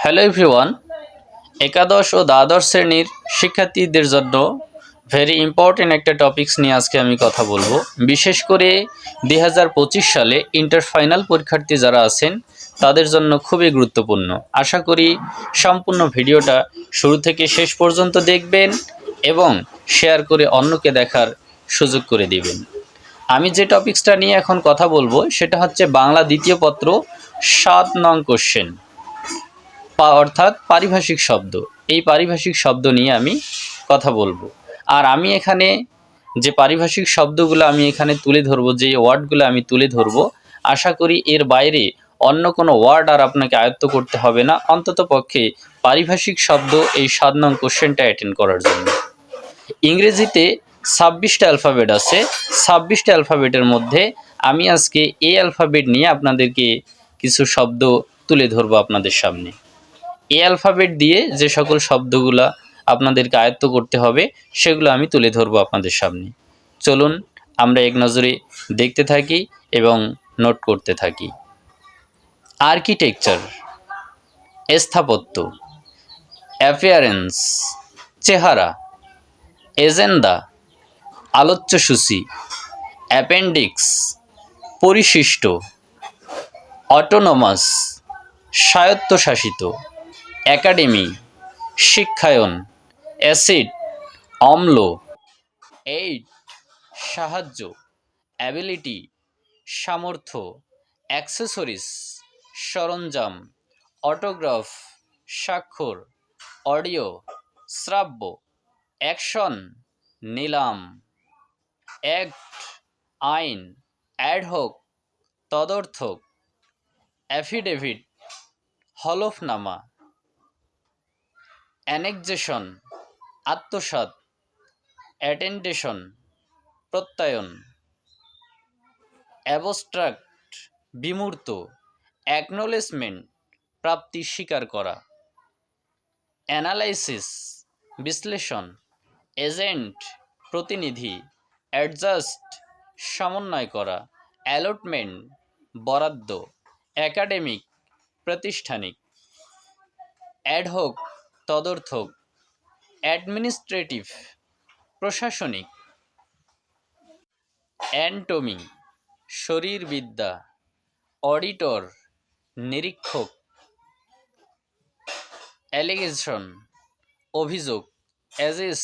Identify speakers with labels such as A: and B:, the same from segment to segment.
A: Hello everyone, একাদশ ও দ্বাদশ শ্রেণীর শিক্ষার্থীদের জন্য ভেরি ইম্পর্টেন্ট একটা টপিকস নিয়ে আজকে আমি কথা বলবো। বিশেষ করে 2025 সালে ইন্টার ফাইনাল পরীক্ষার্থী যারা আছেন তাদের জন্য খুবই গুরুত্বপূর্ণ। আশা করি সম্পূর্ণ ভিডিওটা শুরু থেকে শেষ পর্যন্ত দেখবেন এবং শেয়ার করে অন্যকে দেখার সুযোগ করে দিবেন। আমি যে টপিকসটা নিয়ে এখন কথা বলবো সেটা হচ্ছে বাংলা দ্বিতীয় পত্র 7 নং কোশ্চেন, অর্থাৎ পারিভাষিক শব্দ। এই পারিভাষিক শব্দ নিয়ে আমি কথা বলবো। আর আমি এখানে যে পারিভাষিক শব্দগুলো আমি এখানে তুলে ধরবো, যে ওয়ার্ডগুলো আমি তুলে ধরবো, আশা করি এর বাইরে অন্য কোনো ওয়ার্ড আর আপনাকে আয়ত্ত করতে হবে না, অন্তত পক্ষে পারিভাষিক শব্দ এই 7 নং কোশ্চেনটা অ্যাটেন্ড করার জন্য। ইংরেজিতে 26টা অ্যালফাবেট আছে। 26টা অ্যালফাবেটের মধ্যে আমি আজকে এই অ্যালফাবেট নিয়ে আপনাদেরকে কিছু শব্দ তুলে ধরবো আপনাদের সামনে। এই অ্যালফাবেট দিয়ে যে সকল শব্দগুলা আপনাদেরকে আয়ত্ত করতে হবে সেগুলো আমি তুলে ধরবো আপনাদের সামনে। চলুন আমরা এক নজরে দেখতে থাকি এবং নোট করতে থাকি। আর্কিটেকচার, স্থাপত্য, অ্যাপিয়ারেন্স চেহারা, এজেন্ডা আলোচ্যসূচি, অ্যাপেন্ডিক্স পরিশিষ্ট, অটোনমাস স্বায়ত্তশাসিত, একাডেমি শিক্ষায়ন, অ্যাসিড অম্ল, এইড সাহায্য, অ্যাবিলিটি সামর্থ্য, অ্যাক্সেসরিজ সরঞ্জাম, অটোগ্রাফ স্বাক্ষর, অডিও শ্রাব্য, অ্যাকশন নিলাম, অ্যাক্ট আইন, অ্যাডহক তদর্থক, অ্যাফিডেভিট হলফনামা, অ্যানেকজেশন আত্মসাৎ, অ্যাটেন্ডেশন প্রত্যয়ন, অ্যাবস্ট্রাক্ট বিমূর্ত, অ্যাকনোলেজমেন্ট প্রাপ্তি স্বীকার করা, অ্যানালাইসিস বিশ্লেষণ, এজেন্ট প্রতিনিধি, অ্যাডজাস্ট সমন্বয় করা, অ্যালটমেন্ট বরাদ্দ, একাডেমিক প্রাতিষ্ঠানিক, অ্যাডহক তদর্থক, অ্যাডমিনিস্ট্রেটিভ প্রশাসনিক, অ্যানটমি শরীরবিদ্যা, অডিটর নিরীক্ষক, অ্যালিগেশন অভিযোগ, অ্যাজিস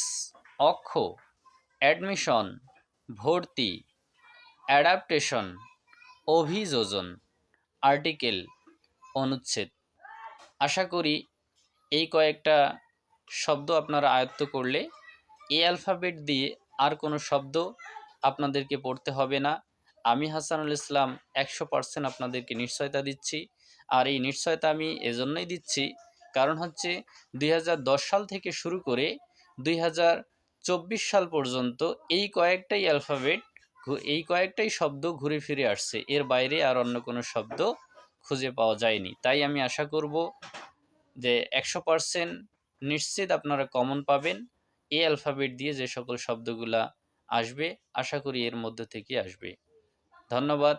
A: অক্ষ, অ্যাডমিশন ভর্তি, অ্যাডাপ্টেশন অভিযোজন, আর্টিকেল অনুচ্ছেদ। আশা করি এই কয়েকটা শব্দ আপনারা আয়ত্ত করলে এই অ্যালফাবেট দিয়ে আর কোনো শব্দ আপনাদেরকে পড়তে হবে না। আমি হাসানুল ইসলাম 100% আপনাদেরকে নিশ্চয়তা দিচ্ছি। আর এই নিশ্চয়তা আমি এজন্যই দিচ্ছি, কারণ হচ্ছে 2010 সাল থেকে শুরু করে 2024 সাল পর্যন্ত এই কয়েকটাই অ্যালফাবেট, এই কয়েকটাই শব্দ ঘুরে ফিরে আসছে। এর বাইরে আর অন্য কোনো শব্দ খুঁজে পাওয়া যায়নি। তাই আমি আশা করব যে 100% নিশ্চিত আপনারা কমন পাবেন। এই অ্যালফাবেট দিয়ে যে সকল শব্দগুলা আসবে, আশা করি এর মধ্য থেকে আসবে। ধন্যবাদ।